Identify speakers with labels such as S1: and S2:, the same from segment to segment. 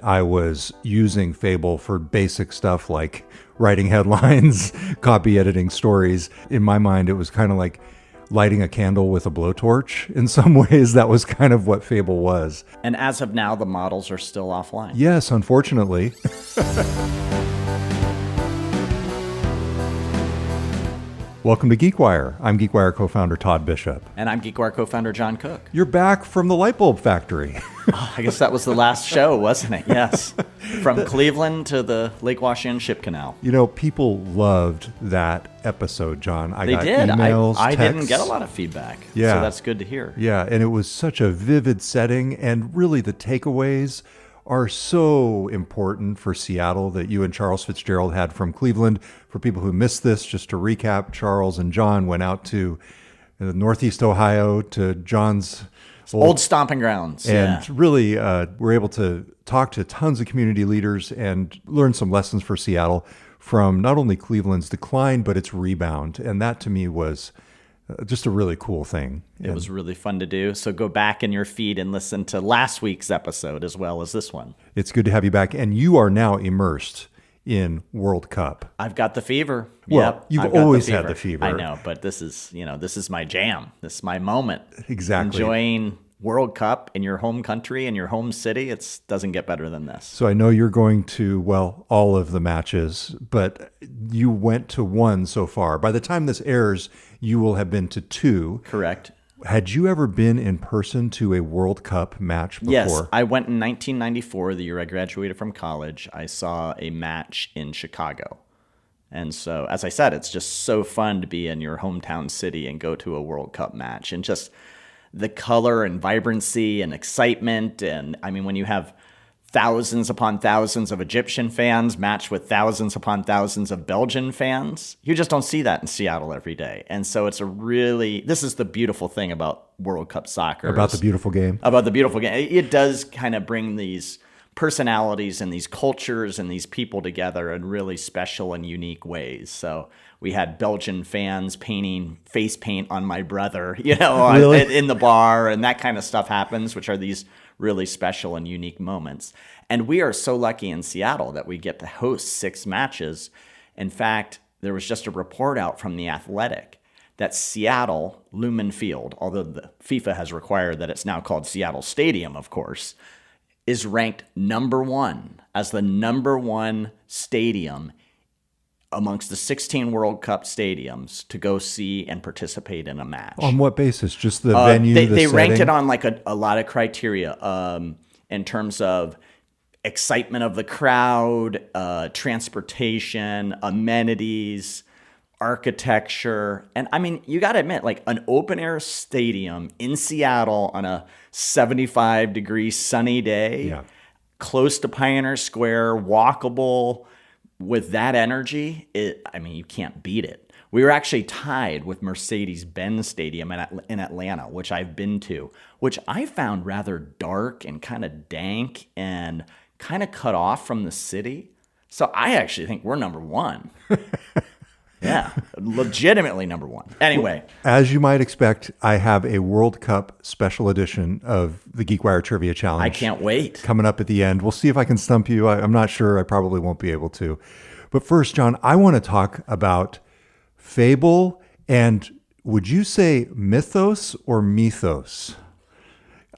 S1: I was using Fable for basic stuff like writing headlines, copy editing stories. In my mind, it was kind of like lighting a candle with a blowtorch. In some ways, that was kind of what Fable was.
S2: And as of now, the models are still offline.
S1: Yes, unfortunately. Welcome to GeekWire. I'm GeekWire co-founder Todd Bishop.
S2: And I'm GeekWire co-founder John Cook.
S1: You're back from the light bulb factory.
S2: I guess that was the last show, wasn't it? Yes. From Cleveland to the Lake Washington Ship Canal.
S1: You know, people loved that episode, John.
S2: They did.
S1: Emails,
S2: I
S1: texts.
S2: didn't get a lot of feedback.
S1: Yeah.
S2: So that's good to hear.
S1: Yeah, and it was such a vivid setting, and really the takeaways are so important for Seattle that you and Charles Fitzgerald had from Cleveland. For people who missed this, just to recap, Charles and John went out to Northeast Ohio to John's
S2: old stomping grounds.
S1: And really were able to talk to tons of community leaders and learn some lessons for Seattle from not only Cleveland's decline, but its rebound. And that to me was just a really cool thing.
S2: It was really fun to do. So go back in your feed and listen to last week's episode as well as this one.
S1: It's good to have you back. And you are now immersed in World Cup.
S2: I've got the fever.
S1: Well, you've always had the fever.
S2: I know, but this is my jam. This is my moment.
S1: Exactly.
S2: Enjoying World Cup in your home country, in your home city. It doesn't get better than this.
S1: So I know you're going to, well, all of the matches, but you went to one so far. By the time this airs, you will have been to two.
S2: Correct.
S1: Had you ever been in person to a World Cup match before?
S2: Yes, I went in 1994, the year I graduated from college. I saw a match in Chicago. And so, as I said, it's just so fun to be in your hometown city and go to a World Cup match. And just the color and vibrancy and excitement. And I mean, when you have thousands upon thousands of Egyptian fans matched with thousands upon thousands of Belgian fans, you just don't see that in Seattle every day. And so this is the beautiful thing about World Cup soccer.
S1: About the beautiful game.
S2: About the beautiful game. It does kind of bring these personalities and these cultures and these people together in really special and unique ways. So we had Belgian fans painting face paint on my brother,
S1: Really?
S2: in the bar, and that kind of stuff happens, which are these really special and unique moments. And we are so lucky in Seattle that we get to host 6 matches. In fact, there was just a report out from The Athletic that Seattle, Lumen Field, although the FIFA has required that it's now called Seattle Stadium, of course, is ranked number 1 as the number 1 stadium amongst the 16 World Cup stadiums to go see and participate in a match.
S1: On what basis? Just the venue,
S2: They
S1: setting?
S2: ranked it on like a lot of criteria in terms of excitement of the crowd, transportation, amenities, architecture. And I mean, you got to admit, like an open air stadium in Seattle on a 75-degree sunny day, close to Pioneer Square, walkable, with that energy, you can't beat it. We were actually tied with Mercedes-Benz Stadium in Atlanta, which I've been to, which I found rather dark and kind of dank and kind of cut off from the city. So I actually think we're number 1. Yeah, legitimately number 1. Anyway.
S1: As you might expect, I have a World Cup special edition of the GeekWire Trivia Challenge.
S2: I can't wait.
S1: Coming up at the end. We'll see if I can stump you. I'm not sure. I probably won't be able to. But first, John, I want to talk about Fable and would you say mythos or mythos?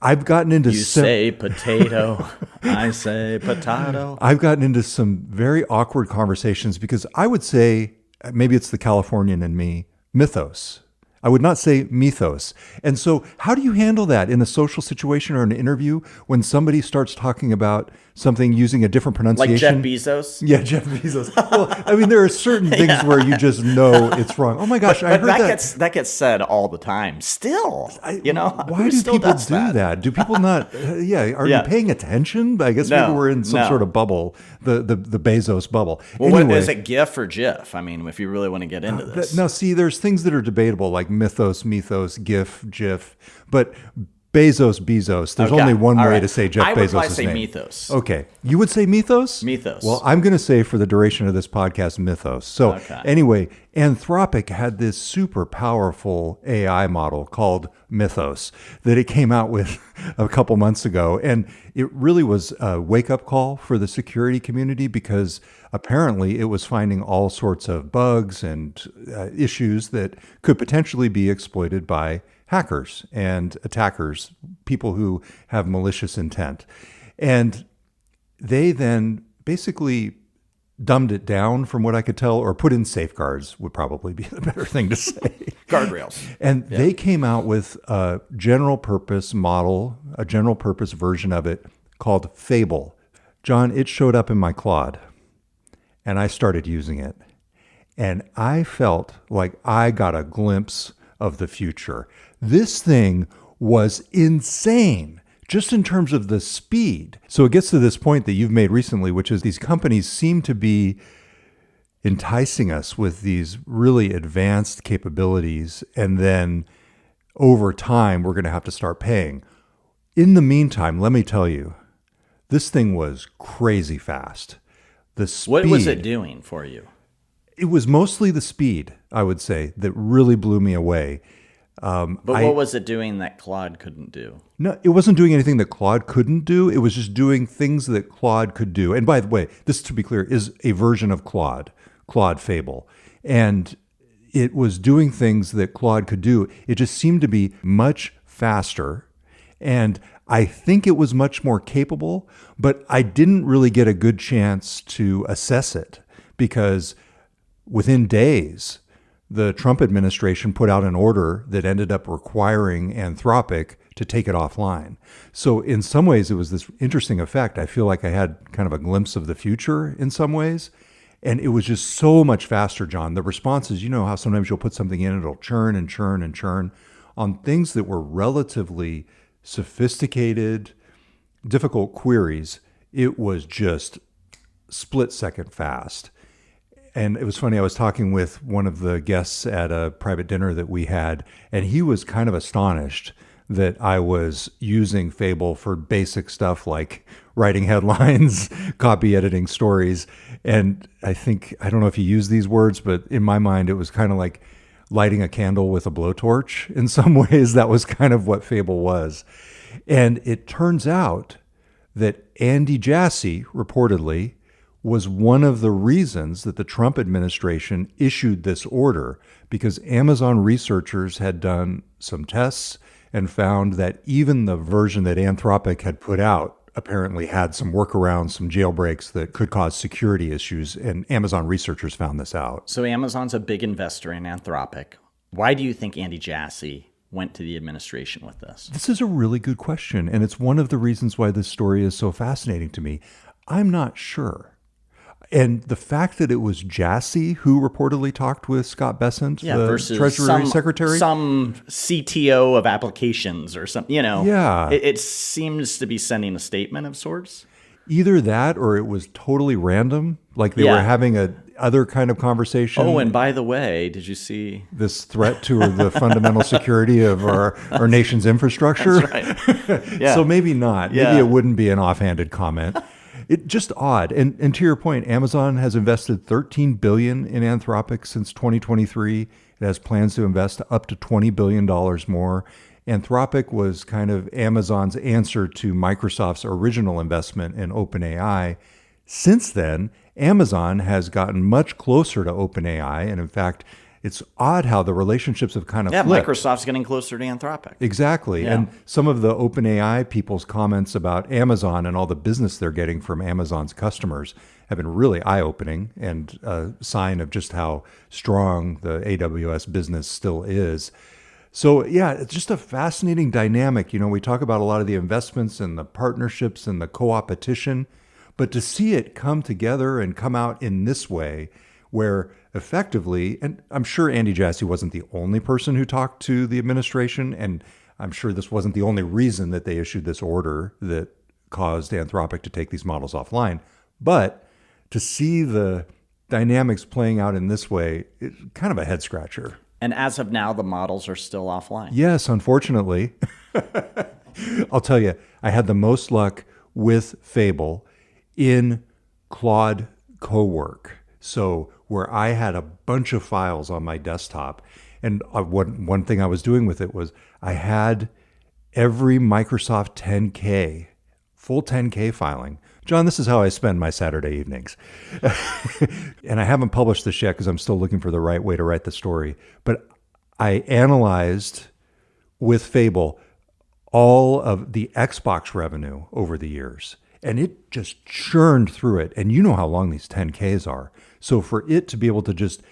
S1: I've gotten into
S2: You say potato, I say potato.
S1: I've gotten into some very awkward conversations because I would say, maybe it's the Californian in me, mythos. I would not say mythos. And so how do you handle that in a social situation or an interview when somebody starts talking about something using a different pronunciation?
S2: Like Jeff Bezos?
S1: Yeah, Jeff Bezos. Well, I mean, there are certain things where you just know it's wrong. Oh my gosh, I heard that.
S2: That gets said all the time. Still,
S1: Why
S2: who
S1: do
S2: still
S1: people
S2: does
S1: do that? Do people not? Are you paying attention? I guess maybe we're in some sort of bubble, the Bezos bubble.
S2: Well,
S1: anyway,
S2: is it GIF or GIF? I mean, if you really want to get into this.
S1: Now, see, there's things that are debatable, like mythos, GIF, GIF. But Bezos. There's
S2: Okay.
S1: only one
S2: All
S1: way
S2: right.
S1: to say Jeff
S2: I would
S1: Bezos'
S2: probably say
S1: name.
S2: Mythos.
S1: Okay. You would say Mythos?
S2: Mythos.
S1: Well, I'm going to say for the duration of this podcast, Mythos. So
S2: Okay.
S1: anyway, Anthropic had this super powerful AI model called Mythos that it came out with a couple months ago. And it really was a wake-up call for the security community because apparently it was finding all sorts of bugs and issues that could potentially be exploited by hackers and attackers, people who have malicious intent. And they then basically dumbed it down from what I could tell, or put in safeguards would probably be the better thing to say.
S2: Guardrails.
S1: And they came out with a general purpose model, a general purpose version of it called Fable. John, it showed up in my Claude and I started using it. And I felt like I got a glimpse of the future. This thing was insane, just in terms of the speed. So it gets to this point that you've made recently, which is these companies seem to be enticing us with these really advanced capabilities. And then over time, we're going to have to start paying. In the meantime, let me tell you, this thing was crazy fast. The speed.
S2: What was it doing for you?
S1: It was mostly the speed, I would say, that really blew me away.
S2: But what was it doing that Claude couldn't do?
S1: No, it wasn't doing anything that Claude couldn't do. It was just doing things that Claude could do. And by the way, this, to be clear, is a version of Claude Fable. And it was doing things that Claude could do. It just seemed to be much faster. And I think it was much more capable, but I didn't really get a good chance to assess it because within days, the Trump administration put out an order that ended up requiring Anthropic to take it offline. So in some ways, it was this interesting effect. I feel like I had kind of a glimpse of the future in some ways. And it was just so much faster, John. The responses, you know how sometimes you'll put something in, it'll churn and churn and churn on things that were relatively sophisticated, difficult queries. It was just split second fast. And it was funny, I was talking with one of the guests at a private dinner that we had, and he was kind of astonished that I was using Fable for basic stuff like writing headlines, copy editing stories. And I don't know if he used these words, but in my mind, it was kind of like lighting a candle with a blowtorch. In some ways, that was kind of what Fable was. And it turns out that Andy Jassy, reportedly, was one of the reasons that the Trump administration issued this order, because Amazon researchers had done some tests and found that even the version that Anthropic had put out apparently had some workarounds, some jailbreaks that could cause security issues, and Amazon researchers found this out.
S2: So Amazon's a big investor in Anthropic. Why do you think Andy Jassy went to the administration with this?
S1: This is a really good question, and it's one of the reasons why this story is so fascinating to me. I'm not sure. And the fact that it was Jassy who reportedly talked with Scott Bessent, the
S2: versus
S1: Treasury Secretary.
S2: some CTO of applications or something,
S1: Yeah.
S2: It seems to be sending a statement of sorts.
S1: Either that or it was totally random, like they
S2: Yeah.
S1: were having a other kind of conversation.
S2: Oh, and by the way, did you see
S1: this threat to the fundamental security of our nation's infrastructure?
S2: That's right. Yeah.
S1: So maybe not.
S2: Yeah.
S1: Maybe it wouldn't be an offhanded comment. It just odd. And to your point, Amazon has invested $13 billion in Anthropic since 2023. It has plans to invest up to $20 billion more. Anthropic was kind of Amazon's answer to Microsoft's original investment in OpenAI. Since then, Amazon has gotten much closer to OpenAI. And in fact, it's odd how the relationships have kind of flipped.
S2: Microsoft's getting closer to Anthropic.
S1: Exactly.
S2: Yeah.
S1: And some of the OpenAI people's comments about Amazon and all the business they're getting from Amazon's customers have been really eye-opening and a sign of just how strong the AWS business still is. So yeah, it's just a fascinating dynamic. We talk about a lot of the investments and the partnerships and the co-opetition, but to see it come together and come out in this way where effectively, and I'm sure Andy Jassy wasn't the only person who talked to the administration, and I'm sure this wasn't the only reason that they issued this order that caused Anthropic to take these models offline. But to see the dynamics playing out in this way, it's kind of a head scratcher.
S2: And as of now, the models are still offline.
S1: Yes, unfortunately. I'll tell you, I had the most luck with Fable in Claude Cowork. So where I had a bunch of files on my desktop, and one thing I was doing with it was I had every Microsoft 10K, full 10K filing. John, this is how I spend my Saturday evenings. And I haven't published this yet because I'm still looking for the right way to write the story. But I analyzed with Fable all of the Xbox revenue over the years. And it just churned through it. And you know how long these 10Ks are. So for it to be able to just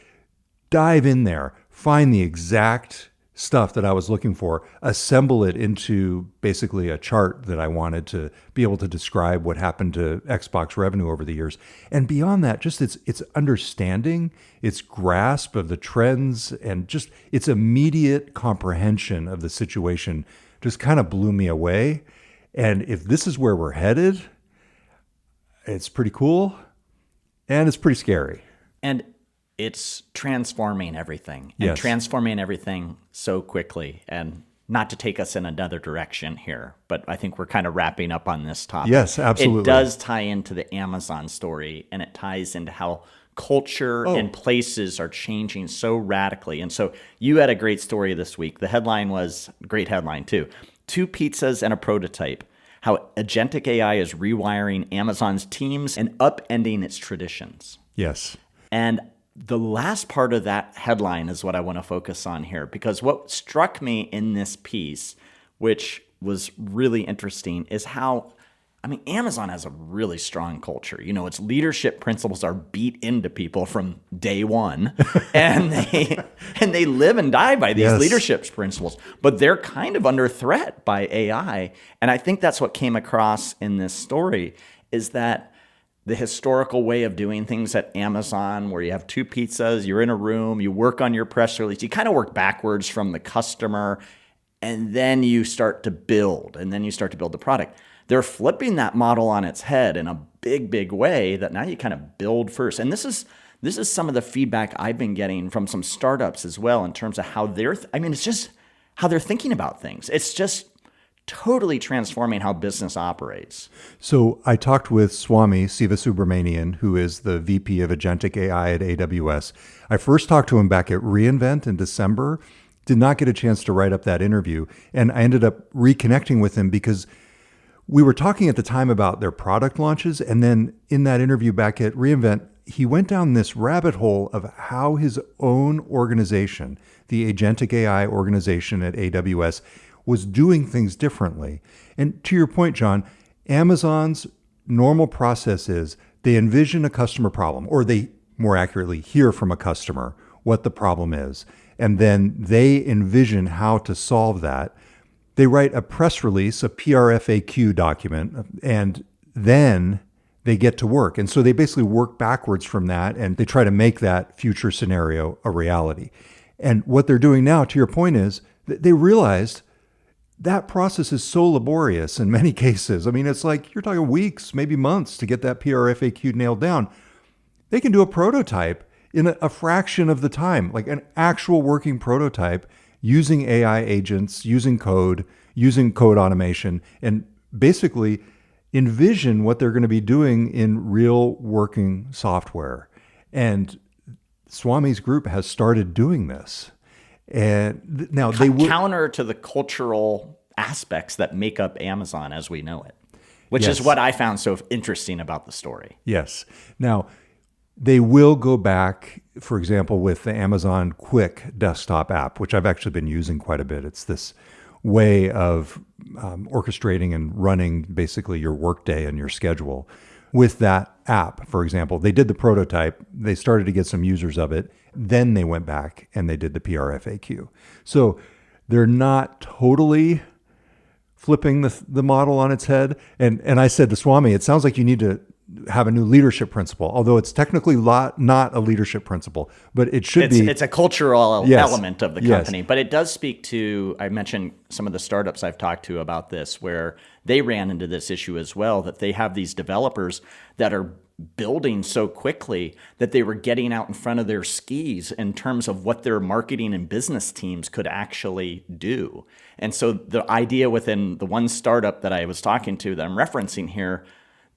S1: dive in there, find the exact stuff that I was looking for, assemble it into basically a chart that I wanted to be able to describe what happened to Xbox revenue over the years. And beyond that, just its understanding, its grasp of the trends, and just its immediate comprehension of the situation just kind of blew me away. And if this is where we're headed, it's pretty cool and it's pretty scary.
S2: And it's transforming everything and transforming everything so quickly. And not to take us in another direction here, but I think we're kind of wrapping up on this topic.
S1: Yes, absolutely.
S2: It does tie into the Amazon story, and it ties into how culture and places are changing so radically. And so you had a great story this week. The headline was a great headline too. 2 pizzas and a prototype. How agentic AI is rewiring Amazon's teams and upending its traditions.
S1: Yes.
S2: And the last part of that headline is what I want to focus on here, because what struck me in this piece, which was really interesting, is how, Amazon has a really strong culture. You know, its leadership principles are beat into people from day one, and they live and die by these leadership principles. But they're kind of under threat by AI, and I think that's what came across in this story, is that the historical way of doing things at Amazon, where you have 2 pizzas, you're in a room, you work on your press release, you kind of work backwards from the customer, and then you start to build, the product. They're flipping that model on its head in a big, big way, that now you kind of build first. And this is some of the feedback I've been getting from some startups as well, in terms of how it's just how they're thinking about things. It's just totally transforming how business operates.
S1: So I talked with Swami Sivasubramanian, who is the VP of Agentic AI at AWS. I first talked to him back at reInvent in December, did not get a chance to write up that interview. And I ended up reconnecting with him because we were talking at the time about their product launches. And then in that interview back at reInvent, he went down this rabbit hole of how his own organization, the Agentic AI organization at AWS, was doing things differently. And to your point, John, Amazon's normal process is they envision a customer problem, or they more accurately hear from a customer what the problem is. And then they envision how to solve that. They write a press release, a PRFAQ document, and then they get to work. And so they basically work backwards from that, and they try to make that future scenario a reality. And what they're doing now, to your point, is they realized that process is so laborious in many cases. It's like you're talking weeks, maybe months to get that PRFAQ nailed down. They can do a prototype in a fraction of the time, like an actual working prototype, using AI agents, using code automation, and basically envision what they're going to be doing in real working software. And Swami's group has started doing this. And now they will
S2: counter to the cultural aspects that make up Amazon as we know it, which is what I found so interesting about the story.
S1: Yes. Now, they will go back, for example, with the Amazon Quick desktop app, which I've actually been using quite a bit. It's this way of orchestrating and running basically your workday and your schedule. With that app, for example, they did the prototype, they started to get some users of it, then they went back and they did the PRFAQ. So they're not totally flipping the model on its head. And I said to Swami, it sounds like you need to have a new leadership principle, although it's technically not a leadership principle, but it should be.
S2: It's a cultural element of the company, but it does speak to, I mentioned some of the startups I've talked to about this, where they ran into this issue as well, that they have these developers that are building so quickly that they were getting out in front of their skis in terms of what their marketing and business teams could actually do. And so the idea within the one startup that I was talking to that I'm referencing here,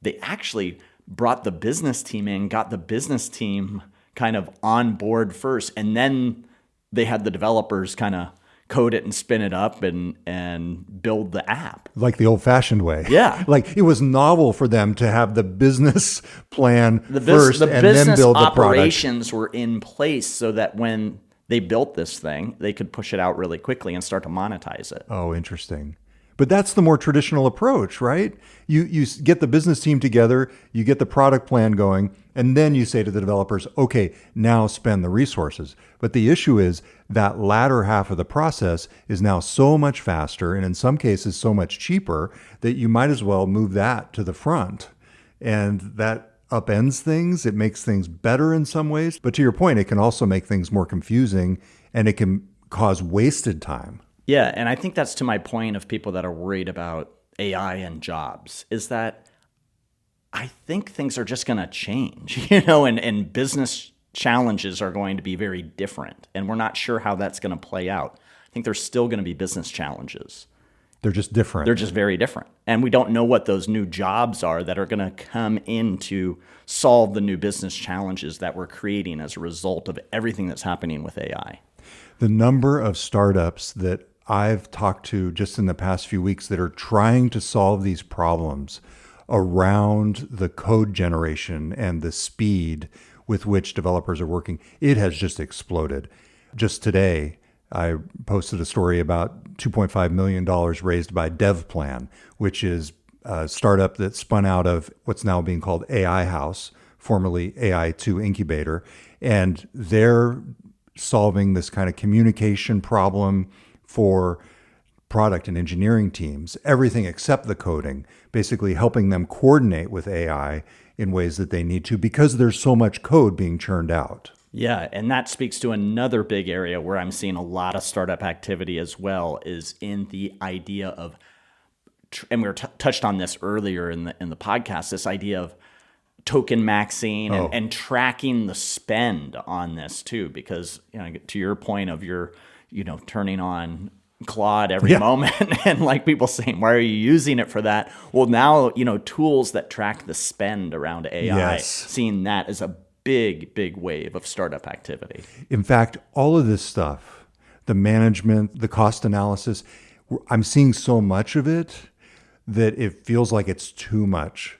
S2: they actually brought the business team in, got the business team kind of on board first, and then they had the developers kind of code it and spin it up and build the app.
S1: Like the old-fashioned way.
S2: Yeah.
S1: Like it was novel for them to have the business plan first
S2: The
S1: and then build the product.
S2: operations were in place so that when they built this thing, they could push it out really quickly and start to monetize it.
S1: Oh, interesting. But that's the more traditional approach, right? You get the business team together, you get the product plan going, and then you say to the developers, okay, now spend the resources. But the issue is that latter half of the process is now so much faster and in some cases so much cheaper that you might as well move that to the front. And that upends things. It makes things better in some ways. But to your point, it can also make things more confusing and it can cause wasted time.
S2: Yeah, and I think that's to my point of people that are worried about AI and jobs, is that I think things are just going to change, and business challenges are going to be very different. And we're not sure how that's going to play out. I think there's still going to be business challenges.
S1: They're just different.
S2: They're just very different. And we don't know what those new jobs are that are going to come in to solve the new business challenges that we're creating as a result of everything that's happening with AI.
S1: The number of startups that I've talked to just in the past few weeks that are trying to solve these problems around the code generation and the speed with which developers are working, it has just exploded. Just today, I posted a story about $2.5 million raised by DevPlan, which is a startup that spun out of what's now being called AI House, formerly AI2 Incubator. And they're solving this kind of communication problem for product and engineering teams, everything except the coding, basically helping them coordinate with AI in ways that they need to because there's so much code being churned out.
S2: Yeah, and that speaks to another big area where I'm seeing a lot of startup activity as well, is in the idea of, and we were touched on this earlier in the podcast, this idea of token maxing and tracking the spend on this too, because to your point of your turning on Claude every moment and like people saying, why are you using it for that? Well, now, tools that track the spend around AI, seeing that as a big, big wave of startup activity.
S1: In fact, all of this stuff, the management, the cost analysis, I'm seeing so much of it that it feels like it's too much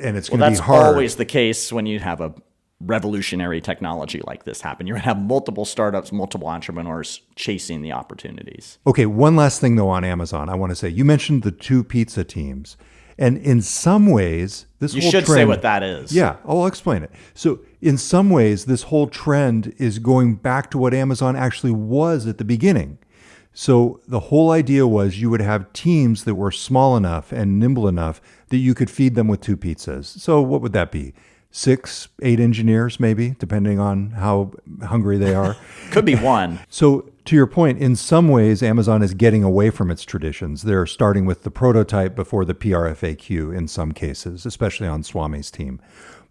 S1: and it's going to be hard.
S2: That's always the case when you have a revolutionary technology like this happen. You're going to have multiple startups, multiple entrepreneurs chasing the opportunities.
S1: Okay, one last thing though on Amazon, I want to say, you mentioned the 2 pizza teams. And in some ways, this whole trend... You should
S2: say what that is.
S1: Yeah, I'll explain it. So in some ways, this whole trend is going back to what Amazon actually was at the beginning. So the whole idea was you would have teams that were small enough and nimble enough that you could feed them with 2 pizzas. So what would that be? 6, 8 engineers, maybe, depending on how hungry they are.
S2: Could be 1.
S1: So to your point, in some ways, Amazon is getting away from its traditions. They're starting with the prototype before the PRFAQ in some cases, especially on Swami's team.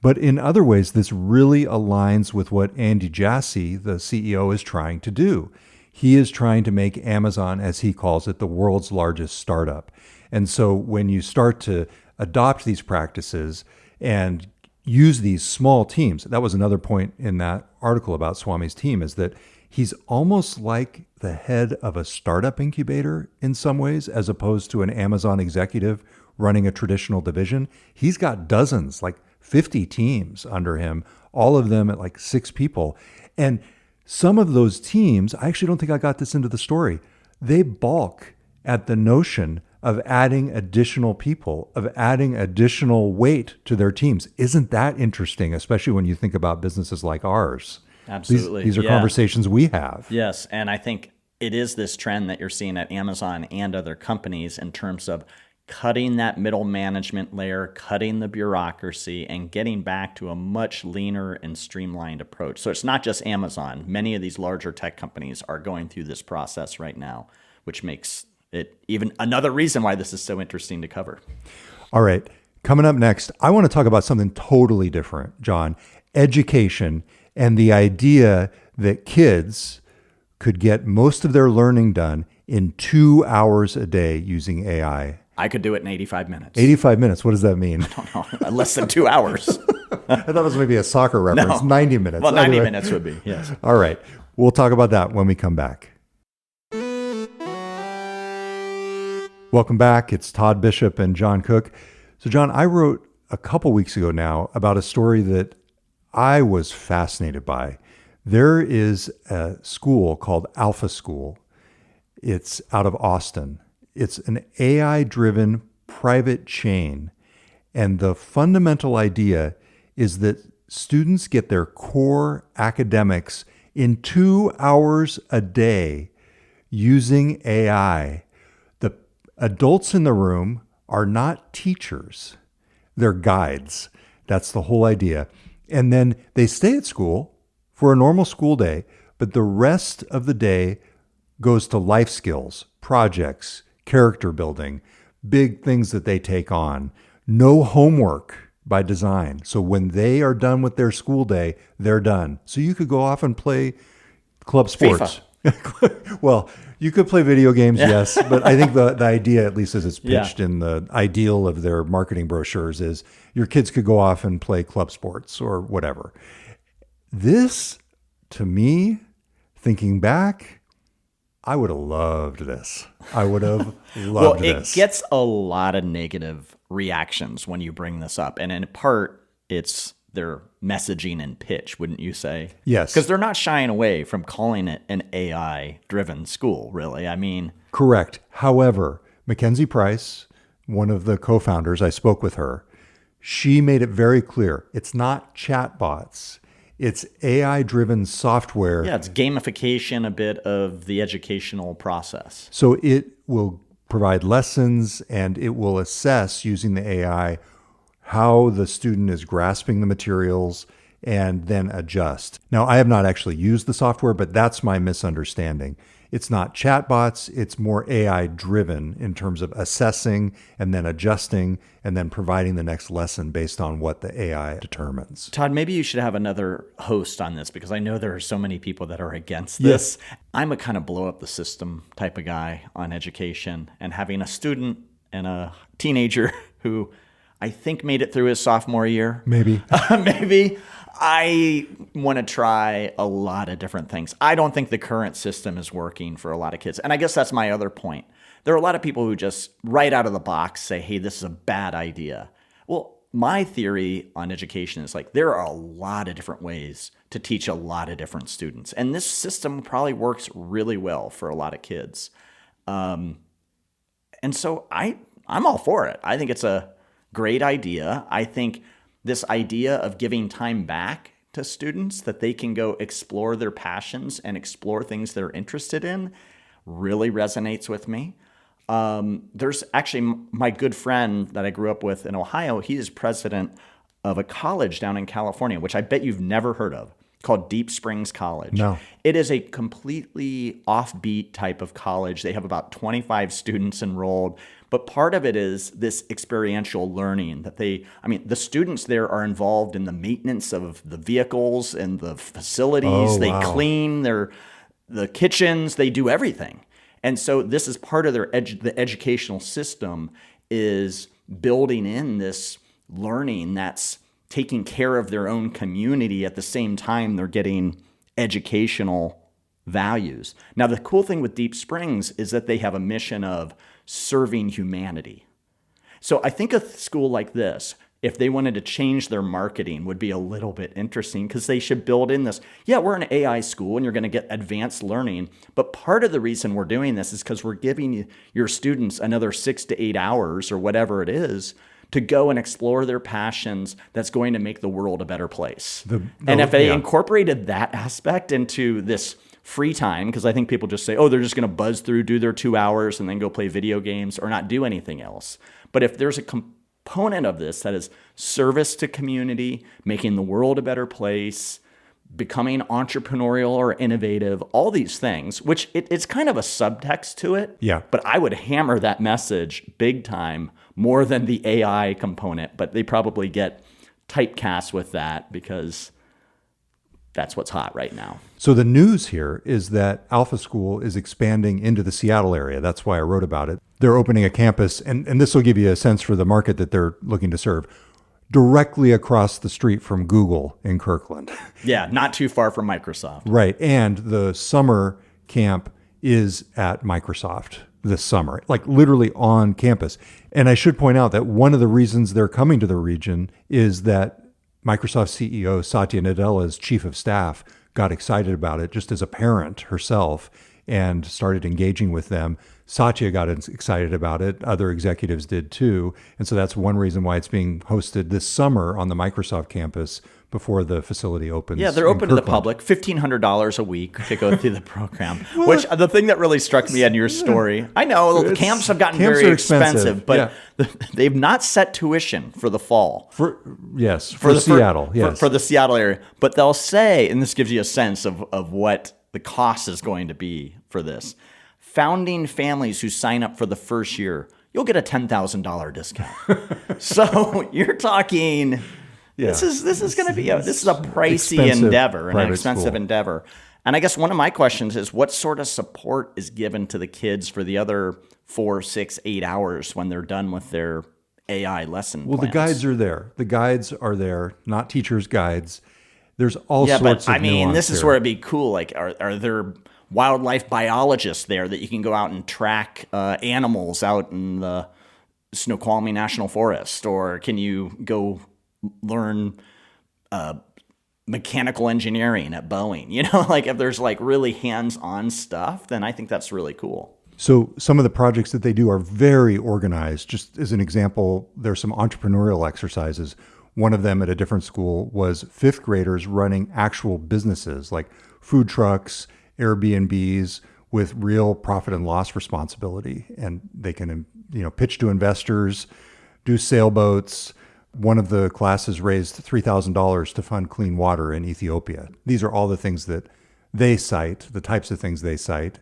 S1: But in other ways, this really aligns with what Andy Jassy, the CEO, is trying to do. He is trying to make Amazon, as he calls it, the world's largest startup. And so when you start to adopt these practices and use these small teams. That was another point in that article about Swami's team, is that he's almost like the head of a startup incubator in some ways, as opposed to an Amazon executive running a traditional division. He's got dozens, like 50 teams under him, all of them at like 6 people. And some of those teams, I actually don't think I got this into the story, they balk at the notion of adding additional people, of adding additional weight to their teams. Isn't that interesting, especially when you think about businesses like ours?
S2: Absolutely.
S1: These are conversations we have.
S2: Yes, and I think it is this trend that you're seeing at Amazon and other companies in terms of cutting that middle management layer, cutting the bureaucracy, and getting back to a much leaner and streamlined approach. So it's not just Amazon. Many of these larger tech companies are going through this process right now, which makes it even another reason why this is so interesting to cover.
S1: All right. Coming up next, I want to talk about something totally different, John. Education and the idea that kids could get most of their learning done in 2 hours a day using AI.
S2: I could do it in 85 minutes.
S1: 85 minutes, what does that mean?
S2: Less than 2 hours.
S1: I thought it was maybe a soccer reference.
S2: No.
S1: 90 minutes.
S2: Well, 90 minutes would be, yes.
S1: All right. We'll talk about that when we come back. Welcome back. It's Todd Bishop and John Cook. So, John, I wrote a couple weeks ago now about a story that I was fascinated by. There is a school called Alpha School. It's out of Austin. It's an AI-driven private chain. And the fundamental idea is that students get their core academics in 2 hours a day using AI. The adults in the room are not teachers. They're guides. That's the whole idea. And then they stay at school for a normal school day, but the rest of the day goes to life skills, projects, character building, big things that they take on. No homework by design. So when they are done with their school day, they're done. So you could go off and play club sports. Well, you could play video games, yes, but I think the idea, at least as it's pitched in the ideal of their marketing brochures, is your kids could go off and play club sports or whatever. This, to me, thinking back, I would have loved this. I would have loved this.
S2: It gets a lot of negative reactions when you bring this up. And in part, it's their messaging and pitch, wouldn't you say?
S1: Yes.
S2: Because they're not shying away from calling it an AI-driven school, really. I mean...
S1: Correct. However, Mackenzie Price, one of the co-founders, I spoke with her. She made it very clear. It's not chatbots. It's AI-driven software.
S2: Yeah, it's gamification a bit of the educational process.
S1: So it will provide lessons and it will assess using the AI how the student is grasping the materials and then adjust. Now, I have not actually used the software, but that's my misunderstanding. It's not chatbots, it's more AI driven in terms of assessing and then adjusting and then providing the next lesson based on what the AI determines.
S2: Todd, maybe you should have another host on this because I know there are so many people that are against this. Yes. I'm a kind of blow up the system type of guy on education, and having a student and a teenager who I think made it through his sophomore year.
S1: Maybe.
S2: I want to try a lot of different things. I don't think the current system is working for a lot of kids. And I guess that's my other point. There are a lot of people who just right out of the box say, hey, this is a bad idea. Well, my theory on education is like there are a lot of different ways to teach a lot of different students. And this system probably works really well for a lot of kids. And so I'm all for it. I think it's a great idea. I think this idea of giving time back to students that they can go explore their passions and explore things they're interested in really resonates with me. There's actually my good friend that I grew up with in Ohio. He is president of a college down in California, which I bet you've never heard of, called Deep Springs College.
S1: No.
S2: It is a completely offbeat type of college. They have about 25 students enrolled. But part of it is this experiential learning that the students there are involved in the maintenance of the vehicles and the facilities.
S1: Oh,
S2: they
S1: wow.
S2: clean the kitchens. They do everything. And so this is part of the educational system is building in this learning that's taking care of their own community at the same time they're getting educational values. Now, the cool thing with Deep Springs is that they have a mission of serving humanity. So I think a school like this, if they wanted to change their marketing, would be a little bit interesting because they should build in this. Yeah, we're an AI school and you're going to get advanced learning. But part of the reason we're doing this is because we're giving your students another 6 to 8 hours or whatever it is to go and explore their passions that's going to make the world a better place. And if they incorporated that aspect into this free time, because I think people just say, oh, they're just going to buzz through, do their 2 hours, and then go play video games or not do anything else. But if there's a component of this that is service to community, making the world a better place, becoming entrepreneurial or innovative, all these things, which it's kind of a subtext to it.
S1: Yeah.
S2: But I would hammer that message big time more than the AI component. But they probably get typecast with that because that's what's hot right now.
S1: So the news here is that Alpha School is expanding into the Seattle area. That's why I wrote about it. They're opening a campus, and this will give you a sense for the market that they're looking to serve, directly across the street from Google in Kirkland.
S2: Yeah, not too far from Microsoft.
S1: Right. And the summer camp is at Microsoft this summer, like literally on campus. And I should point out that one of the reasons they're coming to the region is that Microsoft CEO Satya Nadella's chief of staff got excited about it just as a parent herself and started engaging with them. Satya got excited about it. Other executives did too. And so that's one reason why it's being hosted this summer on the Microsoft campus before the facility opens.
S2: Yeah, they're open to the public, $1,500 a a week to go through the program. Which the thing that really struck me in your story, I know the camps have gotten very expensive, but they've not set tuition for the fall.
S1: For Seattle, yes.
S2: For the Seattle area. But they'll say, and this gives you a sense of what the cost is going to be for this. Founding families who sign up for the first year, you'll get a $10,000 discount. So you're talking... Yeah. This is going to be a pricey endeavor, an expensive endeavor. And I guess one of my questions is, what sort of support is given to the kids for the other 4, 6, 8 hours when they're done with their AI lesson plans?
S1: The guides are there. The guides are there, not teachers' guides. There's all sorts of nuance
S2: this is where it'd be cool. Like, are there wildlife biologists there that you can go out and track animals out in the Snoqualmie National Forest? Or can you go learn mechanical engineering at Boeing? You know, like if there's like really hands-on stuff, then I think that's really cool.
S1: So some of the projects that they do are very organized. Just as an example, there's some entrepreneurial exercises. One of them at a different school was fifth graders running actual businesses like food trucks, Airbnbs with real profit and loss responsibility. And they can, pitch to investors, do sailboats. One of the classes raised $3,000 to fund clean water in Ethiopia. These are all the things that they cite, the types of things they cite.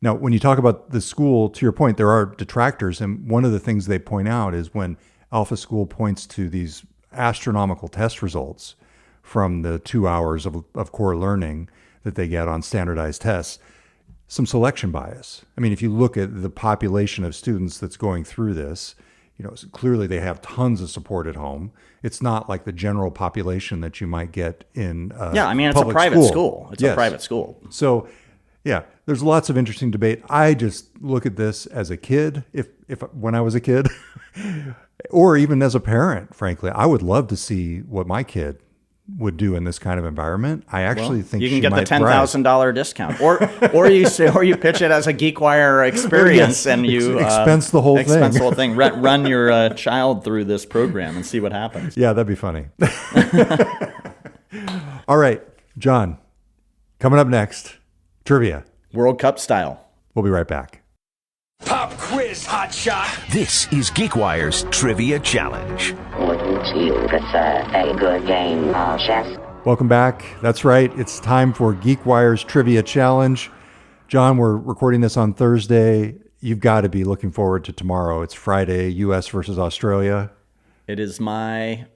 S1: Now, when you talk about the school, to your point, there are detractors. And one of the things they point out is when Alpha School points to these astronomical test results from the 2 hours of core learning that they get on standardized tests, some selection bias. I mean, if you look at the population of students that's going through this, clearly they have tons of support at home. It's not like the general population that you might get in
S2: it's a private school. It's a private school.
S1: So, there's lots of interesting debate. I just look at this as a kid, if when I was a kid, or even as a parent, frankly. I would love to see what my kid would do in this kind of environment. I actually think
S2: you can get the $10,000 discount, or you pitch it as a GeekWire experience, and you
S1: expense the whole
S2: thing. Run your child through this program and see what happens.
S1: Yeah, that'd be funny. All right, John, coming up next, trivia,
S2: World Cup style.
S1: We'll be right back.
S3: Pop quiz, hotshot.
S4: This is GeekWire's Trivia Challenge.
S5: Wouldn't you prefer a good game of chess?
S1: Welcome back. That's right. It's time for GeekWire's Trivia Challenge. John, we're recording this on Thursday. You've got to be looking forward to tomorrow. It's Friday, U.S. versus Australia.
S2: It is my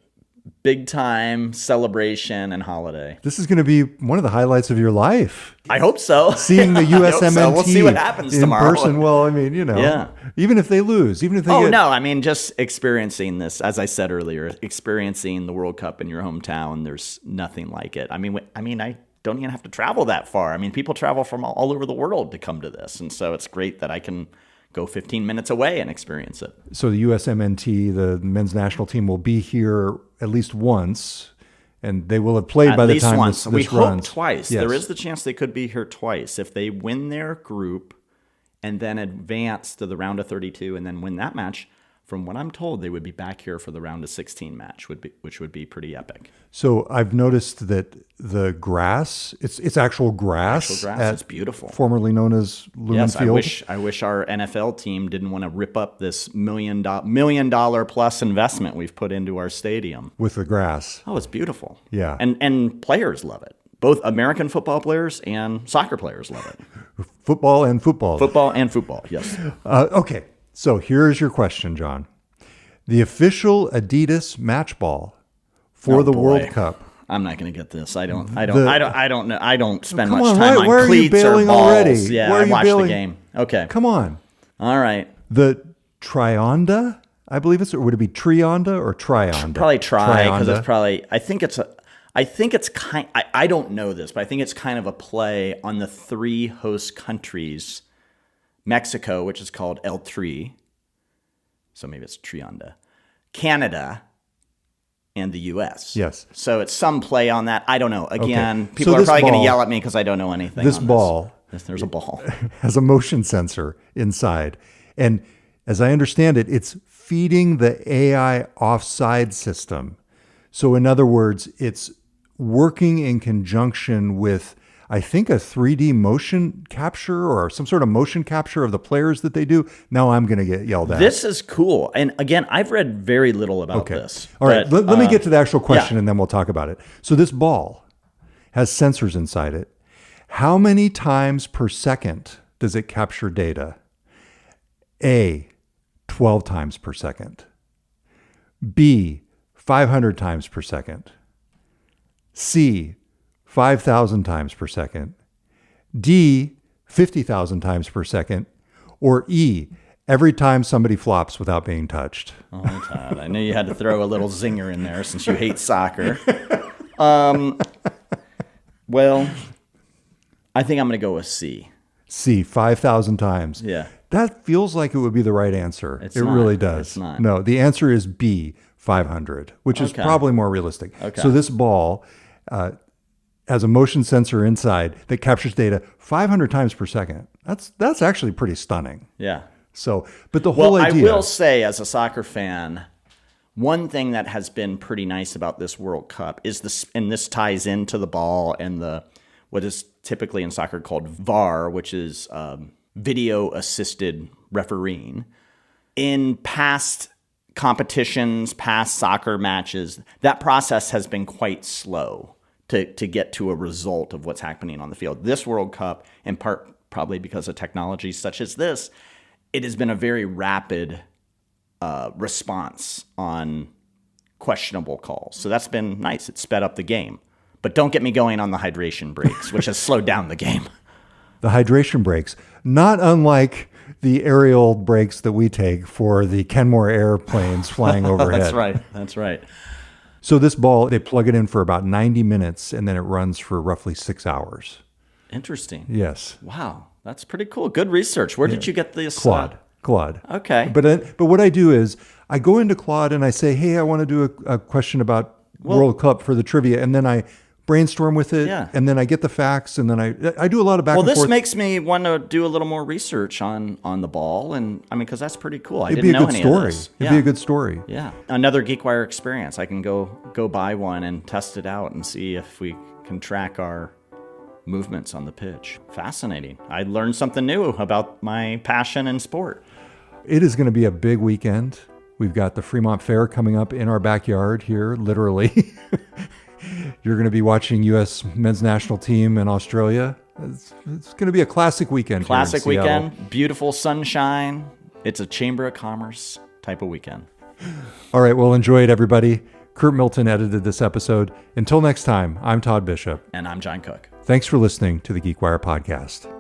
S2: big time celebration and holiday.
S1: This is going to be one of the highlights of your life.
S2: I hope so.
S1: Seeing the USMNT
S2: We'll see what happens
S1: in
S2: tomorrow.
S1: person. Well, I mean, even if they lose, even if they
S2: just experiencing this, as I said earlier, experiencing the World Cup in your hometown, there's nothing like it. I don't even have to travel that far. I mean, people travel from all over the world to come to this. And so it's great that I can go 15 minutes away and experience it.
S1: So the USMNT, the men's national team, will be here at least once, and they will have played by the time this runs.
S2: We hope twice. Yes. There is the chance they could be here twice. If they win their group and then advance to the round of 32 and then win that match, from what I'm told, they would be back here for the round of 16 match, which would be pretty epic.
S1: So I've noticed that the grass, it's actual grass.
S2: It's beautiful.
S1: Formerly known as Lumen Field.
S2: I wish our NFL team didn't want to rip up this $1 million plus investment we've put into our stadium.
S1: With the grass.
S2: Oh, it's beautiful.
S1: Yeah.
S2: And players love it. both American football players and soccer players love it.
S1: Football and football.
S2: Football and football, yes.
S1: Okay, so here's your question, John. The official Adidas match ball for the
S2: boy.
S1: World Cup.
S2: I'm not going to get this. I don't know. I don't spend
S1: Come
S2: much
S1: on,
S2: time
S1: why
S2: on
S1: are you
S2: cleats or
S1: bailing
S2: balls.
S1: already?
S2: Yeah,
S1: Why are
S2: I
S1: you
S2: watched
S1: bailing?
S2: the game. Okay.
S1: Come on.
S2: All right.
S1: The Trionda, I believe it's, or would it be Trionda or Trionda?
S2: Probably try because
S1: Trionda.
S2: it's probably. I think it's kind. I don't know this, but I think it's kind of a play on the three host countries: Mexico, which is called El Tri, so maybe it's Trionda, Canada, and the U.S.
S1: Yes.
S2: So it's some play on that. I don't know. Again,
S1: Okay.
S2: people
S1: So
S2: are
S1: this
S2: probably going to
S1: ball-
S2: yell at me because I don't know anything.
S1: This
S2: on
S1: ball
S2: There's a ball.
S1: has a motion sensor inside. And as I understand it, it's feeding the AI offside system. So in other words, it's working in conjunction with, I think, a 3D motion capture or some sort of motion capture of the players that they do. Now I'm going to get yelled at.
S2: This is cool. And again, I've read very little about this.
S1: All right.
S2: but,
S1: Let me get to the actual question
S2: yeah.
S1: and then we'll talk about it. So this ball has sensors inside it. How many times per second does it capture data? A, 12 times per second. B, 500 times per second. C, 5,000 times per second. D, 50,000 times per second. Or E, every time somebody flops without being touched.
S2: Oh, Todd, I knew you had to throw a little zinger in there since you hate soccer. Well, I think I'm going to go with C.
S1: C, 5,000 times.
S2: Yeah.
S1: That feels like it would be the right answer.
S2: It's
S1: It
S2: not.
S1: really does.
S2: It's not.
S1: No, the answer is B, 500, which is
S2: Okay.
S1: probably more realistic.
S2: Okay.
S1: So this ball has a motion sensor inside that captures data 500 times per second. That's actually pretty stunning.
S2: Yeah.
S1: So, but the whole
S2: Well,
S1: idea.
S2: I will say, as a soccer fan, one thing that has been pretty nice about this World Cup is this, and this ties into the ball and the what is typically in soccer called VAR, which is video assisted refereeing. In past competitions, past soccer matches, that process has been quite slow to get to a result of what's happening on the field. This World Cup, in part probably because of technology such as this, it has been a very rapid response on questionable calls. So that's been nice. It sped up the game. But don't get me going on the hydration breaks, which has slowed down the game.
S1: The hydration breaks, not unlike the aerial breaks that we take for the Kenmore airplanes flying overhead.
S2: That's right. That's right.
S1: So this ball, they plug it in for about 90 minutes and then it runs for roughly 6 hours.
S2: Interesting.
S1: Yes.
S2: Wow. That's pretty cool. Good research. Where did you get this?
S1: Claude.
S2: Okay.
S1: But what I do is I go into Claude and I say, hey, I want to do a question about World Cup for the trivia. And then I brainstorm with it.
S2: Yeah.
S1: And then I get the facts. And then I do a lot of back
S2: Well,
S1: and
S2: this
S1: forth.
S2: makes me want to do a little more research on the ball. And I mean, because that's pretty cool. I
S1: It'd
S2: didn't
S1: be a
S2: know
S1: good
S2: any
S1: story.
S2: of this.
S1: It'd be a good story.
S2: Yeah. Another GeekWire experience. I can go buy one and test it out and see if we can track our movements on the pitch. Fascinating. I learned something new about my passion in sport.
S1: It is going to be a big weekend. We've got the Fremont Fair coming up in our backyard here, literally. You're going to be watching U.S. men's national team in Australia. It's going to be a classic weekend.
S2: Classic
S1: here in Seattle.
S2: weekend. Beautiful sunshine. It's a Chamber of Commerce type of weekend.
S1: All right, well, enjoy it, everybody. Curt Milton edited this episode. Until next time, I'm Todd Bishop.
S2: And I'm John Cook.
S1: Thanks for listening to the GeekWire podcast.